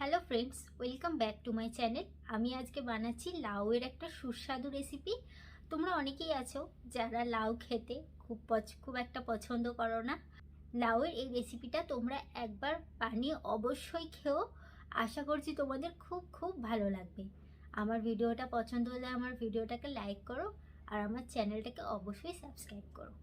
Hello friends, welcome back to my channel. আমি আজকে বানাচ্ছি লাউয়ের একটা সুস্বাদু রেসিপি। তোমরা অনেকেই আছো যারা লাউ খেতে খুব একটা পছন্দ করো না। লাউয়ের এই রেসিপিটা তোমরা একবার বানিয়ে অবশ্যই খেও। আশা করছি তোমাদের খুব ভালো লাগবে। আমার ভিডিওটা পছন্দ হলে আমার ভিডিওটাকে লাইক করো আর আমার চ্যানেলটাকে অবশ্যই সাবস্ক্রাইব করো।